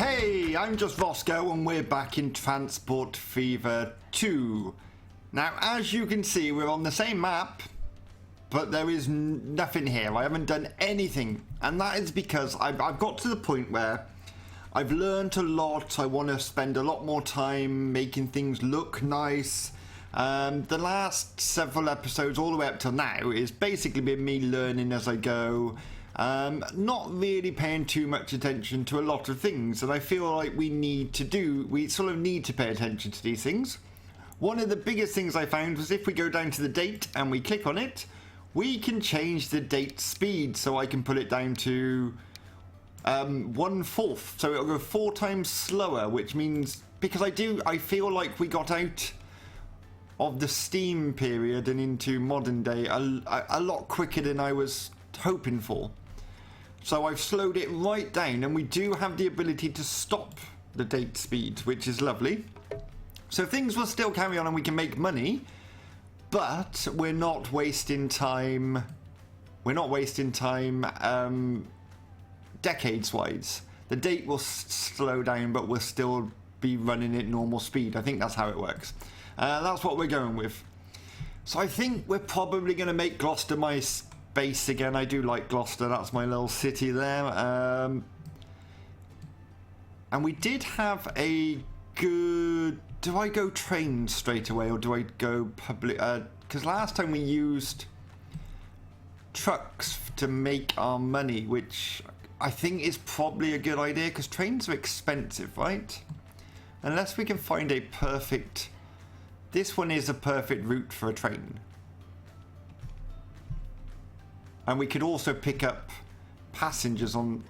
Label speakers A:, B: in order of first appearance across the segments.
A: Hey, I'm just Roscoe and we're back in Transport Fever 2. Now, as you can see, we're on the same map, but there is nothing here. I haven't done anything, and that is because I've got to the point where I've learned a lot. I want to spend a lot more time making things look nice. The last several episodes, all the way up till now, is basically been me learning as I go. Not really paying too much attention to a lot of things, and I feel like we sort of need to pay attention to these things. One of the biggest things I found was if we go down to the date and we click on it, we can change the date speed, so I can put it down to 1/4, so it'll go 4 times slower, which means, because I feel like we got out of the Steam period and into modern day a lot quicker than I was hoping for. So I've slowed it right down, and we do have the ability to stop the date speed, which is lovely. So things will still carry on and we can make money, but we're not wasting time. We're not wasting time decades-wise. The date will slow down, but we'll still be running at normal speed. I think that's how it works. That's what we're going with. So I think we're probably going to make Gloucester my base again. I do like Gloucester. That's my little city there. And we did have a good... Do I go train straight away or do I go public? Because last time we used trucks to make our money, which I think is probably a good idea because trains are expensive, right? Unless we can find a perfect... This one is a perfect route for a train. And we could also pick up passengers on...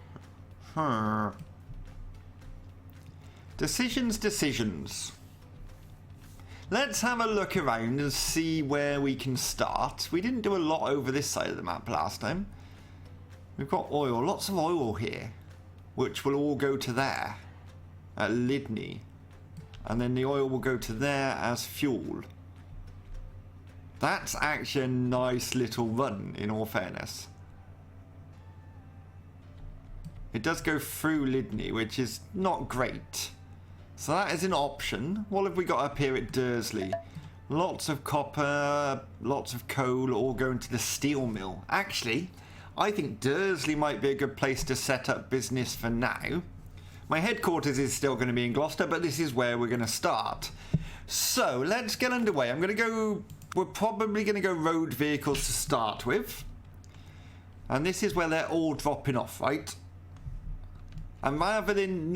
A: Decisions. Let's have a look around and see where we can start. We didn't do a lot over this side of the map last time. We've got oil, lots of oil here, which will all go to there, at Lydney. And then the oil will go to there as fuel. That's actually a nice little run, in all fairness. It does go through Lydney, which is not great. So that is an option. What have we got up here at Dursley? Lots of copper, lots of coal, all going to the steel mill. Actually, I think Dursley might be a good place to set up business for now. My headquarters is still going to be in Gloucester, but this is where we're going to start. So let's get underway. We're probably going to go road vehicles to start with. And this is where they're all dropping off, right? And rather than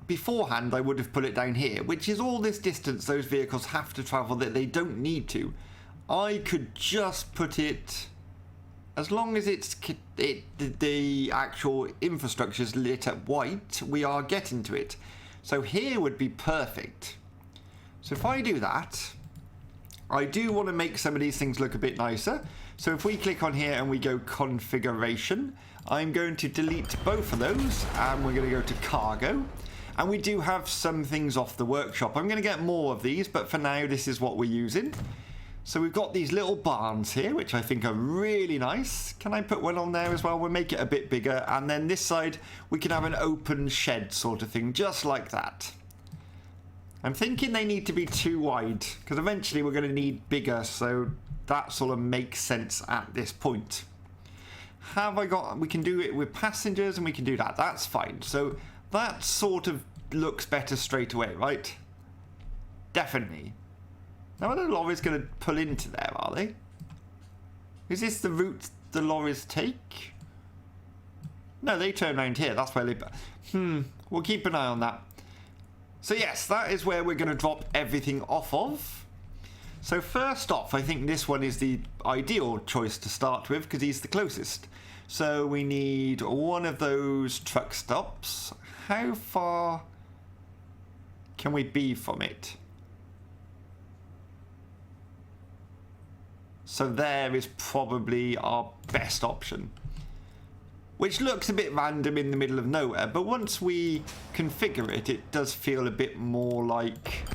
A: beforehand, I would have put it down here, which is all this distance those vehicles have to travel that they don't need to. I could just put it, as long as the actual infrastructure is lit up white, we are getting to it. So here would be perfect. So if I do that, I do want to make some of these things look a bit nicer. So if we click on here and we go configuration, I'm going to delete both of those and we're going to go to cargo. And we do have some things off the workshop. I'm going to get more of these, but for now this is what we're using. So we've got these little barns here, which I think are really nice. Can I put one on there as well? We'll make it a bit bigger. And then this side, we can have an open shed sort of thing, just like that. I'm thinking they need to be too wide, because eventually we're going to need bigger, so that sort of makes sense at this point. We can do it with passengers, and we can do that. That's fine. So that sort of looks better straight away, right? Definitely. Now, are the lorries going to pull into there, are they? Is this the route the lorries take? No, they turn around here. That's where they... We'll keep an eye on that. So yes, that is where we're going to drop everything off of. So first off, I think this one is the ideal choice to start with because he's the closest. So we need one of those truck stops. How far can we be from it? So there is probably our best option. Which looks a bit random in the middle of nowhere, but once we configure it, it does feel a bit more like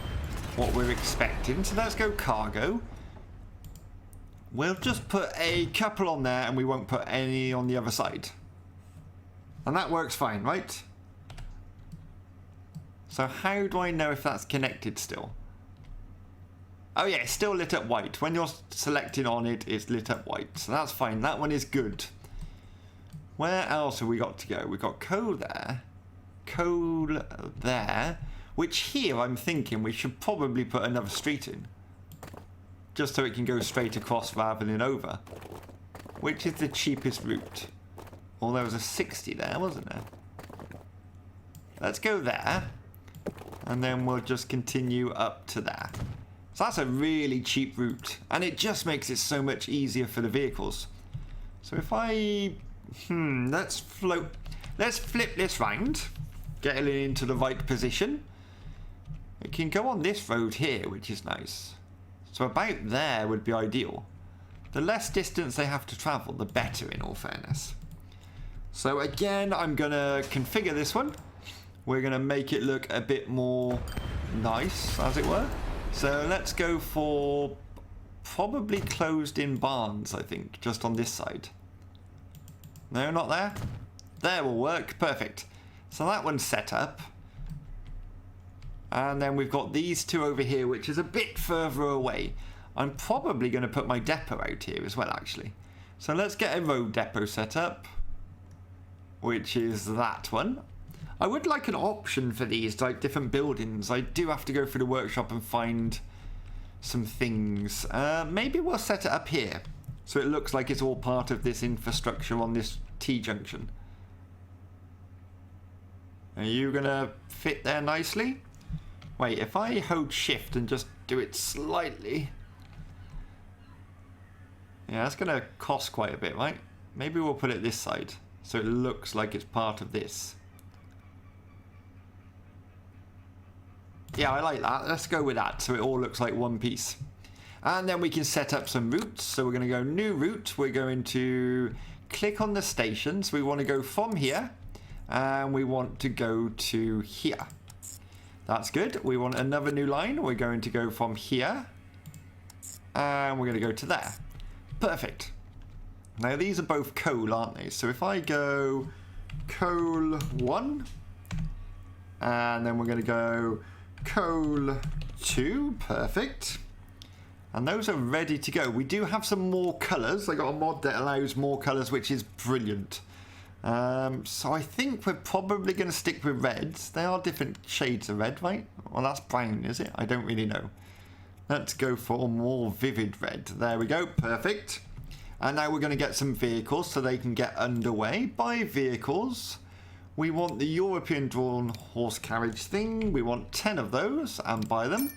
A: what we're expecting. So let's go cargo. We'll just put a couple on there and we won't put any on the other side. And that works fine, right? So how do I know if that's connected still? Oh yeah, it's still lit up white. When you're selecting on it, it's lit up white. So that's fine. That one is good. Where else have we got to go? We've got coal there. Coal there. Which here I'm thinking we should probably put another street in. Just so it can go straight across rather than over. Which is the cheapest route? Well, there was a 60 there, wasn't there? Let's go there. And then we'll just continue up to there. So that's a really cheap route. And it just makes it so much easier for the vehicles. So if I... let's flip this round. Get it into the right position. It can go on this road here, which is nice. So about there would be ideal. The less distance they have to travel, the better, in all fairness. So again, I'm going to configure this one. We're going to make it look a bit more nice, as it were. So let's go for probably closed-in barns, I think, just on this side. No, not there? There will work. Perfect. So that one's set up. And then we've got these two over here, which is a bit further away. I'm probably going to put my depot out here as well, actually. So let's get a road depot set up, which is that one. I would like an option for these, like different buildings. I do have to go through the workshop and find some things. Maybe we'll set it up here, so it looks like it's all part of this infrastructure on this T-junction. Are you going to fit there nicely? Wait, if I hold shift and just do it slightly... Yeah, that's going to cost quite a bit, right? Maybe we'll put it this side, so it looks like it's part of this. Yeah, I like that. Let's go with that, so it all looks like one piece. And then we can set up some routes. So we're going to go new route. We're going to click on the stations. We want to go from here, and we want to go to here. That's good. We want another new line. We're going to go from here, and we're going to go to there. Perfect. Now these are both coal, aren't they? So if I go coal 1, and then we're going to go coal 2, perfect. And those are ready to go. We do have some more colours. I got a mod that allows more colours, which is brilliant. So I think we're probably going to stick with reds. They are different shades of red, right? Well, that's brown, is it? I don't really know. Let's go for a more vivid red. There we go, perfect. And now we're going to get some vehicles so they can get underway. By vehicles, we want the European drawn horse carriage thing. We want 10 of those and buy them.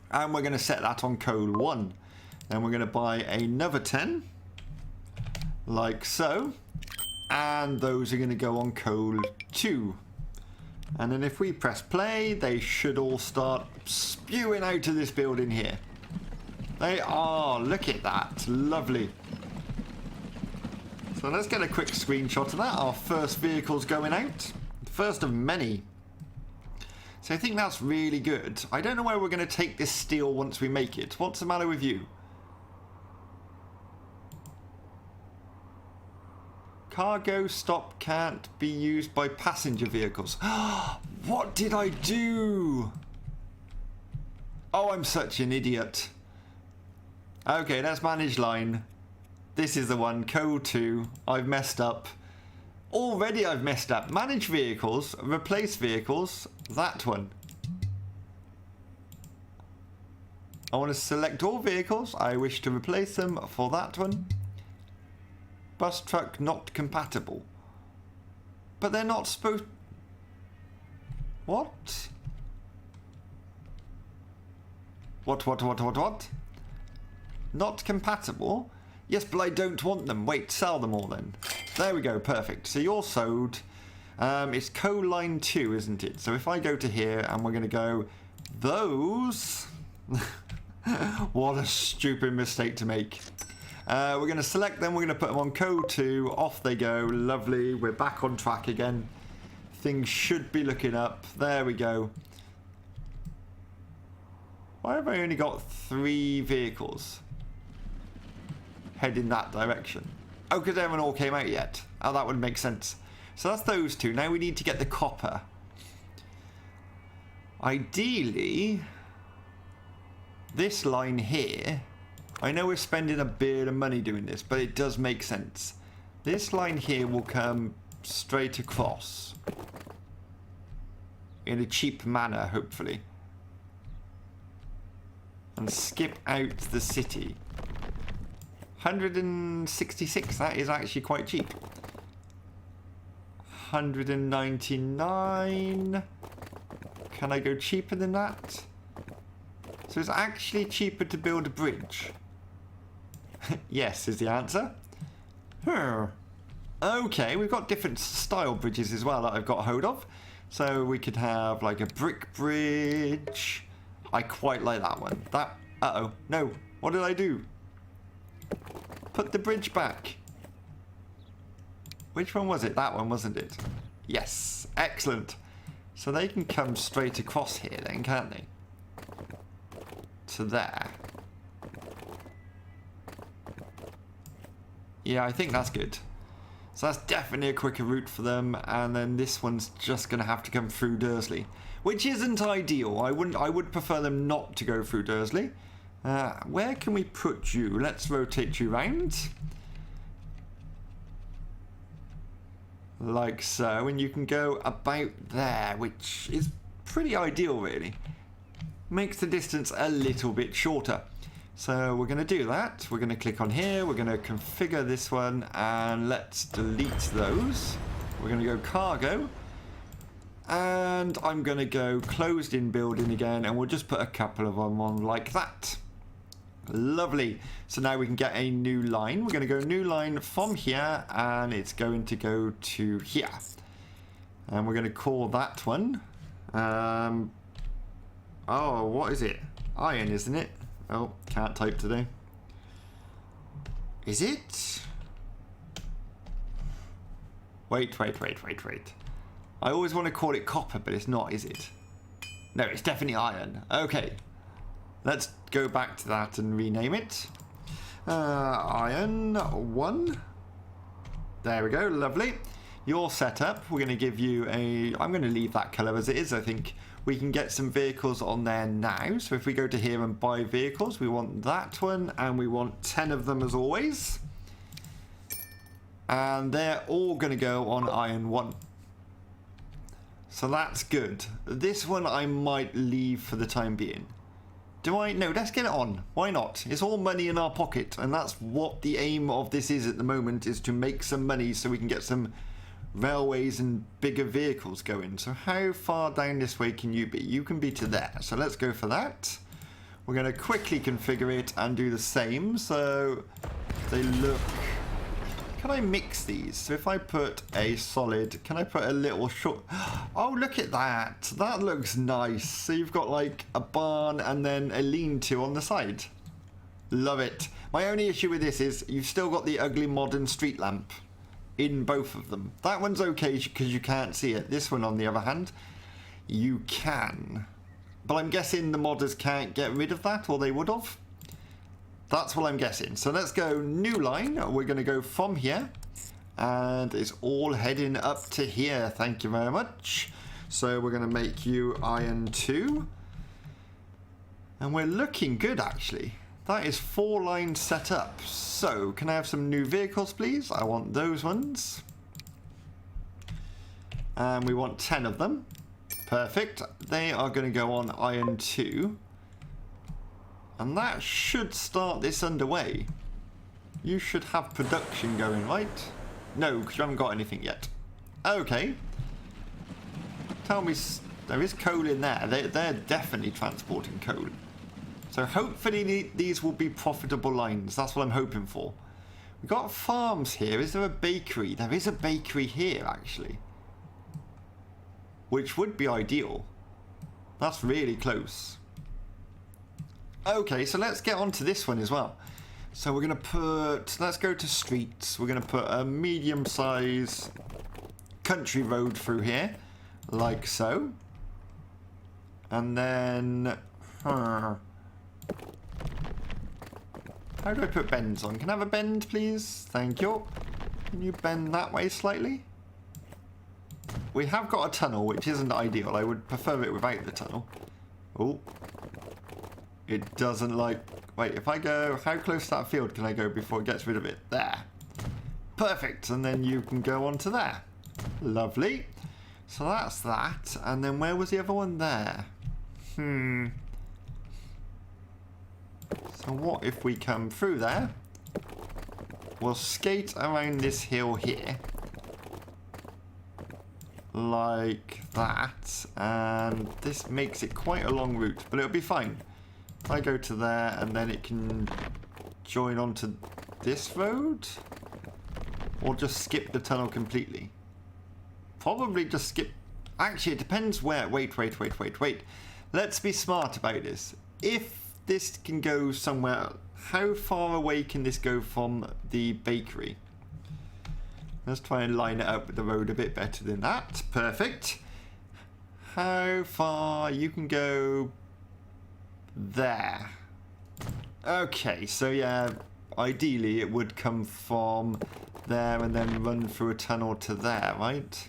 A: And we're going to set that on code 1. Then we're going to buy another 10, like so. And those are going to go on code 2. And then if we press play, they should all start spewing out of this building here. They are. Look at that. Lovely. So let's get a quick screenshot of that. Our first vehicle's going out. First of many. So I think that's really good. I don't know where we're going to take this steel once we make it. What's the matter with you? Cargo stop can't be used by passenger vehicles. What did I do? Oh, I'm such an idiot. Okay, let's manage line. This is the one, code 2. I've messed up. Already I've messed up. Manage vehicles, replace vehicles, that one. I want to select all vehicles. I wish to replace them for that one. Bus truck not compatible. But they're not supposed... What? What? Not compatible? Yes, but I don't want them. Wait, sell them all then. There we go, perfect. So you're sold. It's code line 2, isn't it? So if I go to here and we're going to go... Those... What a stupid mistake to make. We're going to select them. We're going to put them on code 2. Off they go. Lovely. We're back on track again. Things should be looking up. There we go. Why have I only got 3 vehicles heading that direction? Oh, because they haven't all came out yet. Oh, that would make sense. So that's those 2. Now we need to get the copper. Ideally, this line here, I know we're spending a bit of money doing this, but it does make sense. This line here will come straight across in a cheap manner, hopefully, and skip out the city. 166, that is actually quite cheap. 199. Can I go cheaper than that? So it's actually cheaper to build a bridge. Yes, is the answer. Okay, we've got different style bridges as well that I've got hold of. So we could have like a brick bridge. I quite like that one. That, uh-oh, no, what did I do? Put the bridge back. Which one was it? That one, wasn't it? Yes, excellent. So they can come straight across here then, can't they? To there. Yeah, I think that's good. So that's definitely a quicker route for them, and then this one's just going to have to come through Dursley, which isn't ideal. I would prefer them not to go through Dursley. Where can we put you? Let's rotate you round. Like so, and you can go about there, which is pretty ideal, really. Makes the distance a little bit shorter. So we're going to do that. We're going to click on here. We're going to configure this one, and let's delete those. We're going to go cargo, and I'm going to go closed in building again, and we'll just put a couple of them on like that. Lovely. So now we can get a new line. We're going to go new line from here, and it's going to go to here. And we're going to call that one. Oh, what is it? Iron, isn't it? Oh, can't type today. Is it? Wait. I always want to call it copper, but it's not, is it? No, it's definitely iron. Okay. Let's go back to that and rename it. Iron 1. There we go, lovely. Your setup, we're going to give you a... I'm going to leave that colour as it is, I think. We can get some vehicles on there now. So if we go to here and buy vehicles, we want that one, and we want 10 of them as always. And they're all going to go on Iron 1. So that's good. This one I might leave for the time being. Do I? No, let's get it on. Why not? It's all money in our pocket, and that's what the aim of this is at the moment, is to make some money so we can get some railways and bigger vehicles going. So how far down this way can you be? You can be to there. So let's go for that. We're going to quickly configure it and do the same. So they look... Can I mix these? So if I put a solid, can I put a little short... Oh, look at that. That looks nice. So you've got like a barn and then a lean-to on the side. Love it. My only issue with this is you've still got the ugly modern street lamp in both of them. That one's okay because you can't see it. This one, on the other hand, you can. But I'm guessing the modders can't get rid of that, or they would have. That's what I'm guessing. So let's go new line. We're going to go from here, and it's all heading up to here. Thank you very much. So we're going to make you Iron 2, and we're looking good, actually. That is 4 lines set up. So can I have some new vehicles, please? I want those ones, and we want 10 of them. Perfect. They are going to go on Iron 2. And that should start this underway. You should have production going, right? No, because you haven't got anything yet. Okay. Tell me, there is coal in there. They're definitely transporting coal. So hopefully these will be profitable lines. That's what I'm hoping for. We've got farms here. Is there a bakery? There is a bakery here, actually. Which would be ideal. That's really close. Okay, so let's get on to this one as well. So we're going to put... Let's go to streets. We're going to put a medium-size country road through here. Like so. And then... How do I put bends on? Can I have a bend, please? Thank you. Can you bend that way slightly? We have got a tunnel, which isn't ideal. I would prefer it without the tunnel. Oh. It doesn't like... Wait, if I go... How close to that field can I go before it gets rid of it? There. Perfect. And then you can go on to there. Lovely. So that's that. And then where was the other one? There. So what if we come through there? We'll skate around this hill here. Like that. And this makes it quite a long route, but it'll be fine. If I go to there and then it can join onto this road? Or just skip the tunnel completely? Probably just skip... Actually, it depends where... Wait. Let's be smart about this. If this can go somewhere... How far away can this go from the bakery? Let's try and line it up with the road a bit better than that. Perfect. How far? You can go... There. Okay, so yeah, ideally it would come from there and then run through a tunnel to there, right?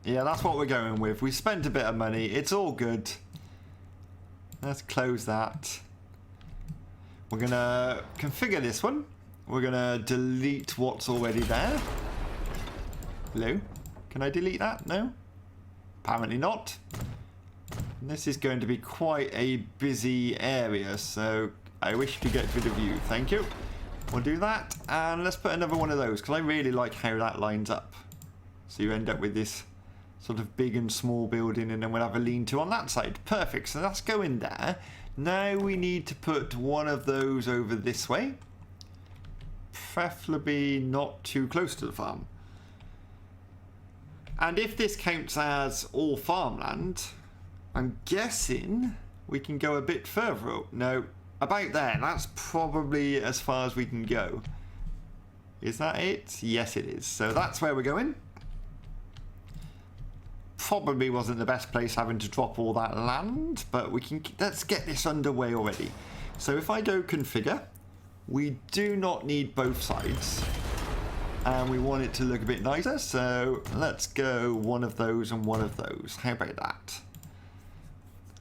A: Yeah, that's what we're going with. We spent a bit of money. It's all good. Let's close that. We're going to configure this one. We're going to delete what's already there. Hello? Can I delete that? No? Apparently not. This is going to be quite a busy area, so I wish to get rid of you. Thank you. We'll do that, and let's put another one of those, because I really like how that lines up. So you end up with this sort of big and small building, and then we'll have a lean-to on that side. Perfect, so that's going there. Now we need to put one of those over this way. Preferably not too close to the farm. And if this counts as all farmland... I'm guessing we can go a bit further up. No, about there. That's probably as far as we can go. Is that it? Yes, it is. So that's where we're going. Probably wasn't the best place having to drop all that land, but we can. Let's get this underway already. So if I go configure, we do not need both sides. And we want it to look a bit nicer. So let's go one of those and one of those. How about that?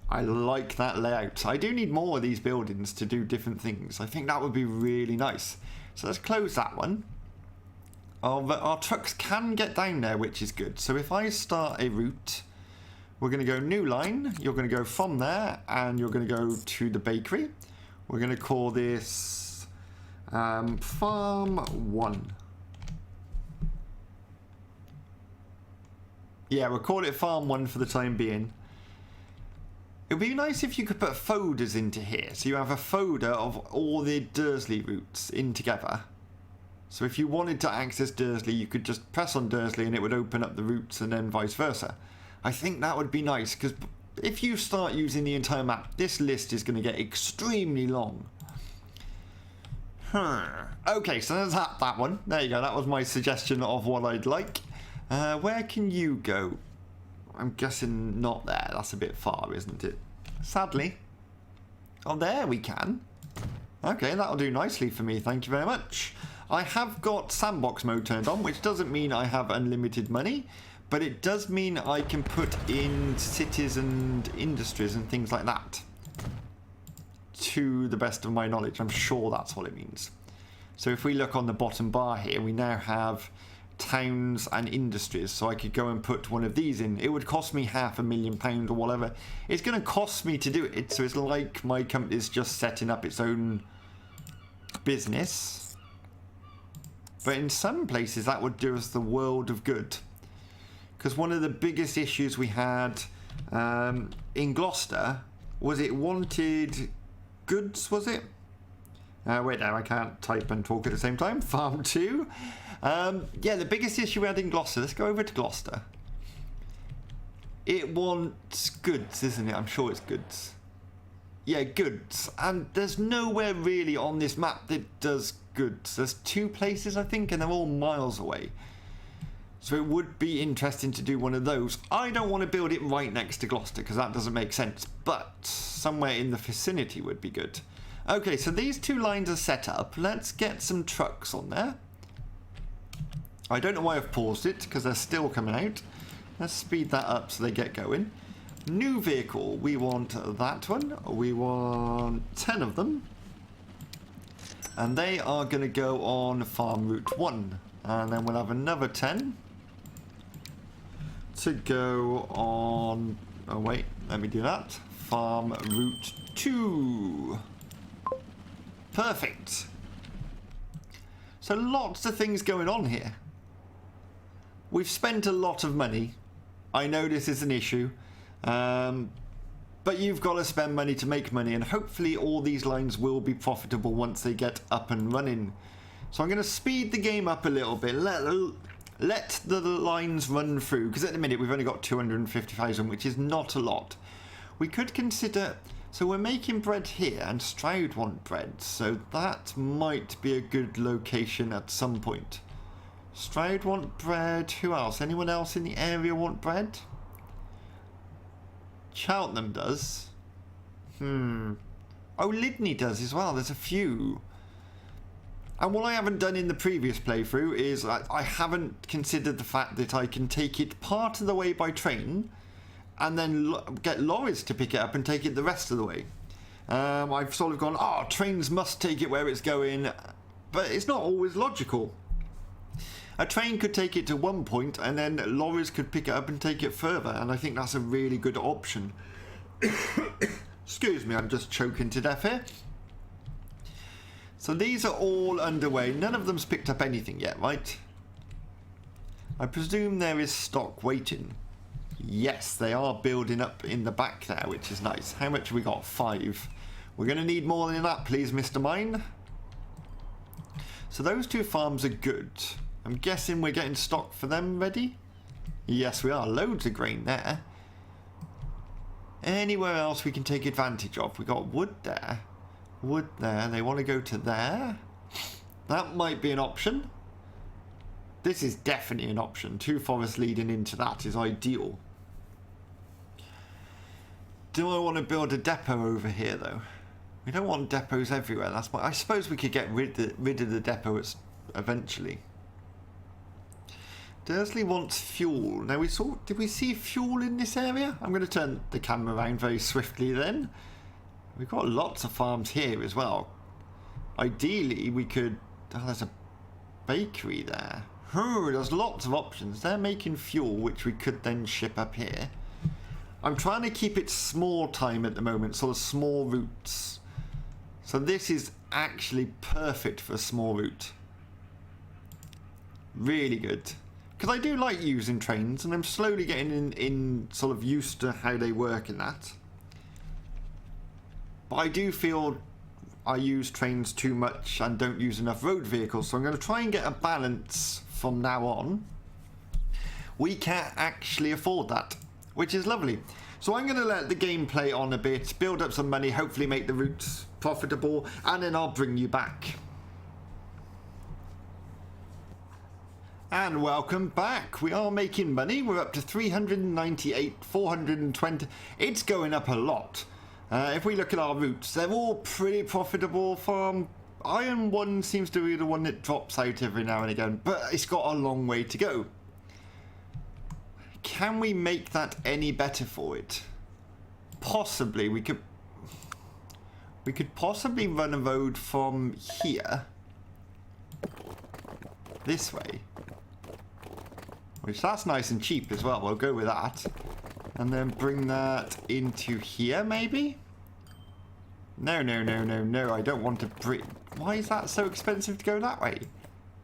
A: I like that layout. I do need more of these buildings to do different things. I think that would be really nice. So let's close that one. Our trucks can get down there, which is good. So if I start a route, we're going to go new line. You're going to go from there, and you're going to go to the bakery. We're going to call this Farm 1. Yeah, we'll call it Farm 1 for the time being. It would be nice if you could put folders into here. So you have a folder of all the Dursley routes in together. So if you wanted to access Dursley, you could just press on Dursley and it would open up the routes, and then vice versa. I think that would be nice, because if you start using the entire map, this list is going to get extremely long. Okay, so there's that one. There you go. That was my suggestion of what I'd like. Where can you go? I'm guessing not there. That's a bit far, isn't it? Sadly. Oh, there we can. Okay, that'll do nicely for me. Thank you very much. I have got sandbox mode turned on, which doesn't mean I have unlimited money, but it does mean I can put in cities and industries and things like that. To the best of my knowledge. I'm sure that's what it means. So if we look on the bottom bar here, we now have towns and industries, so I could go and put one of these in. It would cost me £500,000 or whatever. It's going to cost me to do it, so it's like my company's just setting up its own business. But in some places that would do us the world of good, because one of the biggest issues we had in Gloucester was it wanted goods, was it? Wait, now I can't type and talk at the same time. Farm 2. Yeah, the biggest issue we had in Gloucester. Let's go over to Gloucester. It wants goods, isn't it? I'm sure it's goods. Yeah, goods. And there's nowhere really on this map that does goods. There's 2 places, I think, and they're all miles away. So it would be interesting to do one of those. I don't want to build it right next to Gloucester, because that doesn't make sense. But somewhere in the vicinity would be good. Okay, so these 2 lines are set up. Let's get some trucks on there. I don't know why I've paused it, because they're still coming out. Let's speed that up so they get going. New vehicle. We want that one. We want 10 of them. And they are going to go on farm route 1. And then we'll have another 10 to go on... Oh, wait. Let me do that. Farm route 2. Perfect. So lots of things going on here. We've spent a lot of money. I know this is an issue. But you've got to spend money to make money. And hopefully all these lines will be profitable once they get up and running. So I'm going to speed the game up a little bit. Let the lines run through. Because at the minute we've only got 250,000, which is not a lot. We could consider... So we're making bread here, and Stroud want bread, so that might be a good location at some point. Stroud want bread. Who else? Anyone else in the area want bread? Cheltenham does. Oh, Lydney does as well. There's a few. And what I haven't done in the previous playthrough is I haven't considered the fact that I can take it part of the way by train, and then get lorries to pick it up and take it the rest of the way. I've sort of gone, oh, trains must take it where it's going, but it's not always logical. A train could take it to one point, and then lorries could pick it up and take it further, and I think that's a really good option. Excuse me, I'm just choking to death here. So these are all underway. None of them's picked up anything yet, right? I presume there is stock waiting. Yes, they are building up in the back there, which is nice. How much have we got? 5. We're going to need more than that, please, Mr. Mine. So those 2 farms are good. I'm guessing we're getting stock for them ready? Yes, we are. Loads of grain there. Anywhere else we can take advantage of? We got wood there. Wood there. They want to go to there. That might be an option. This is definitely an option. 2 forests leading into that is ideal. Do I want to build a depot over here, though? We don't want depots everywhere. That's why I suppose we could get rid of the depot eventually. Dursley wants fuel. Now did we see fuel in this area? I'm going to turn the camera around very swiftly then. We've got lots of farms here as well. Ideally, we could... Oh, there's a bakery there. Oh, there's lots of options. They're making fuel, which we could then ship up here. I'm trying to keep it small time at the moment, sort of small routes. So this is actually perfect for a small route. Really good. Because I do like using trains, and I'm slowly getting in sort of used to how they work in that. But I do feel I use trains too much and don't use enough road vehicles, so I'm going to try and get a balance from now on. We can't actually afford that, which is lovely. So I'm going to let the game play on a bit, build up some money, hopefully make the routes profitable, and then I'll bring you back. And welcome back. We are making money. We're up to 398, 420. It's going up a lot. If we look at our routes, they're all pretty profitable. Farm Iron 1 seems to be the one that drops out every now and again, but it's got a long way to go. Can we make that any better for it? Possibly. We could possibly run a road from here this way, which that's nice and cheap as well. We'll go with that. And then bring that into here, maybe? No, no, no, no, no. I don't want to bring... Why is that so expensive to go that way?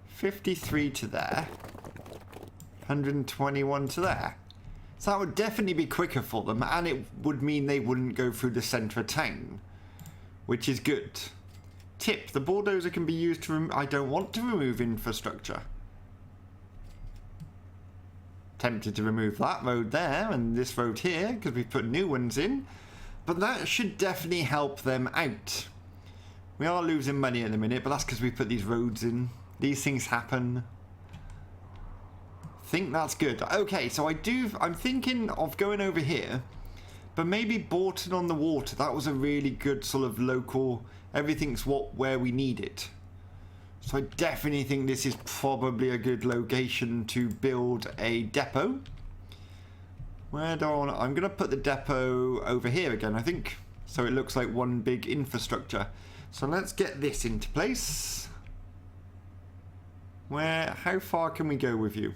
A: 53 to there. 121 to there. So that would definitely be quicker for them, and it would mean they wouldn't go through the centre of town, which is good. Tip, the bulldozer can be used to... I don't want to remove infrastructure. Tempted to remove that road there and this road here because we've put new ones in, but that should definitely help them out. We are losing money in a minute, but that's because we put these roads in. These things happen. Think that's good. Okay, so I'm thinking of going over here, but maybe Borton on the Water. That was a really good sort of local, everything's where we need it. So I definitely think this is probably a good location to build a depot. Where do I want to... I'm going to put the depot over here again, I think. So it looks like one big infrastructure. So let's get this into place. How far can we go with you?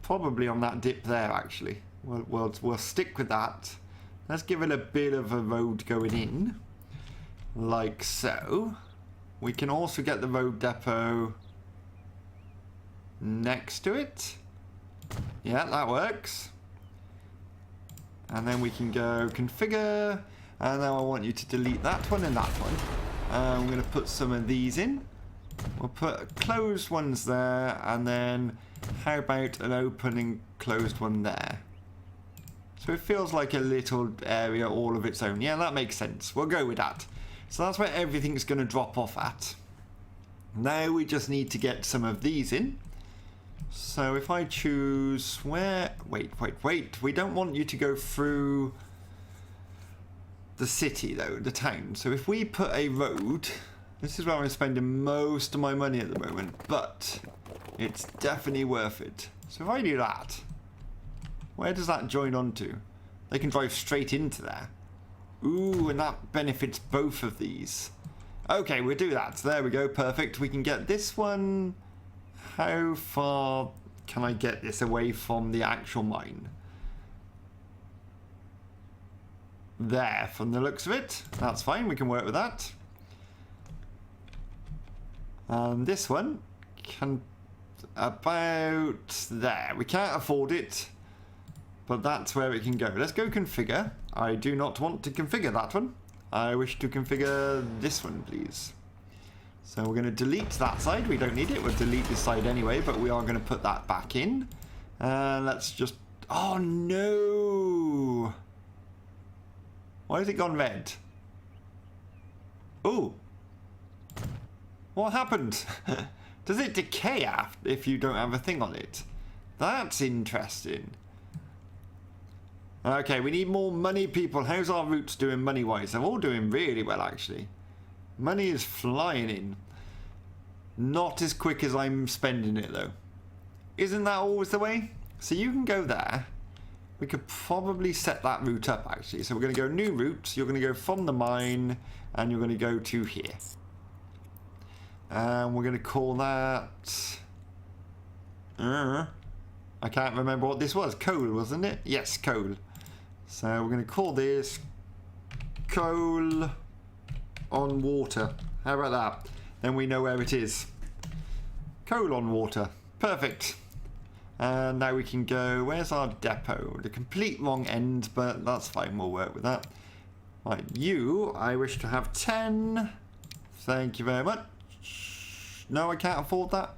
A: Probably on that dip there, actually. We'll stick with that. Let's give it a bit of a road going in. Like so. We can also get the road depot next to it. Yeah, that works. And then we can go configure. And now I want you to delete that one and that one. I'm going to put some of these in. We'll put closed ones there. And then how about an open and closed one there? So it feels like a little area all of its own. Yeah, that makes sense. We'll go with that. So that's where everything's going to drop off at. Now we just need to get some of these in. So if I choose where... Wait. We don't want you to go through the city, though, the town. So if we put a road... This is where I'm spending most of my money at the moment. But it's definitely worth it. So if I do that... Where does that join onto? They can drive straight into there. Ooh, and that benefits both of these. Okay, we'll do that. There we go, perfect. We can get this one. How far can I get this away from the actual mine? There, from the looks of it. That's fine, we can work with that. And this one can about there. We can't afford it, but that's where it can go. Let's go configure. I do not want to configure that one. I wish to configure this one, please. So we're going to delete that side. We don't need it. We'll delete this side anyway, but we are going to put that back in. Let's just... Oh, no! Why has it gone red? Oh! What happened? Does it decay if you don't have a thing on it? That's interesting. Okay, we need more money, people. How's our routes doing money-wise? They're all doing really well, actually. Money is flying in. Not as quick as I'm spending it, though. Isn't that always the way? So you can go there. We could probably set that route up, actually. So we're going to go new route. You're going to go from the mine, and you're going to go to here. And we're going to call that... I can't remember what this was. Coal, wasn't it? Yes, coal. So we're going to call this coal on water. How about that? Then we know where it is. Coal on water. Perfect. And now we can go... Where's our depot? The complete wrong end, but that's fine. We'll work with that. Right, you, I wish to have 10. Thank you very much. No, I can't afford that.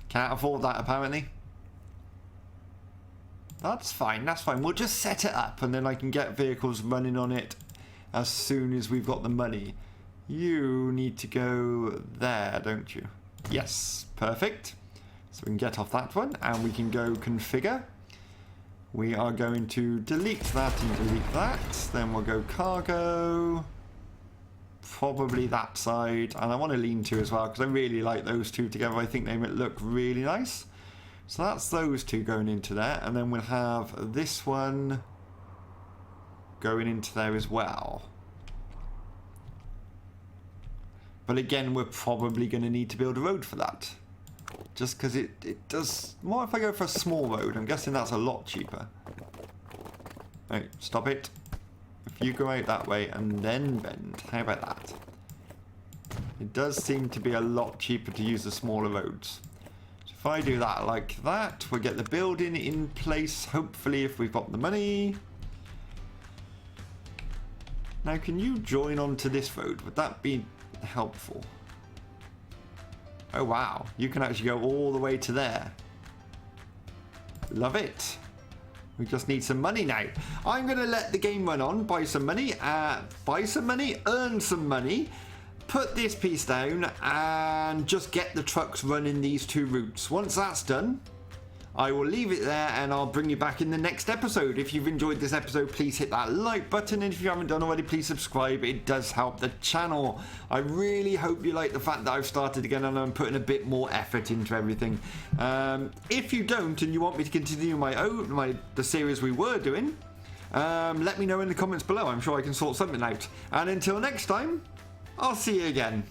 A: Can't afford that, apparently. That's fine, that's fine. We'll just set it up and then I can get vehicles running on it as soon as we've got the money. You need to go there, don't you? Yes, perfect. So we can get off that one and we can go configure. We are going to delete that and delete that. Then we'll go cargo. Probably that side. And I want to lean to as well because I really like those two together. I think they look really nice. So that's those two going into there, and then we'll have this one going into there as well. But again, we're probably going to need to build a road for that. Just because it does... More if I go for a small road. I'm guessing that's a lot cheaper. Right, stop it. If you go out that way and then bend, how about that? It does seem to be a lot cheaper to use the smaller roads. If I do that like that, we'll get the building in place, hopefully, if we've got the money. Now, can you join onto this road? Would that be helpful? Oh, wow. You can actually go all the way to there. Love it. We just need some money now. I'm going to let the game run on, buy some money, earn some money. Put this piece down and just get the trucks running these two routes. Once that's done, I will leave it there and I'll bring you back in the next episode. If you've enjoyed this episode, please hit that like button, and if you haven't done already, please subscribe. It does help the channel. I really hope you like the fact that I've started again and I'm putting a bit more effort into everything. If you don't and you want me to continue the series we were doing, let me know in the comments below. I'm sure I can sort something out. And until next time, I'll see you again.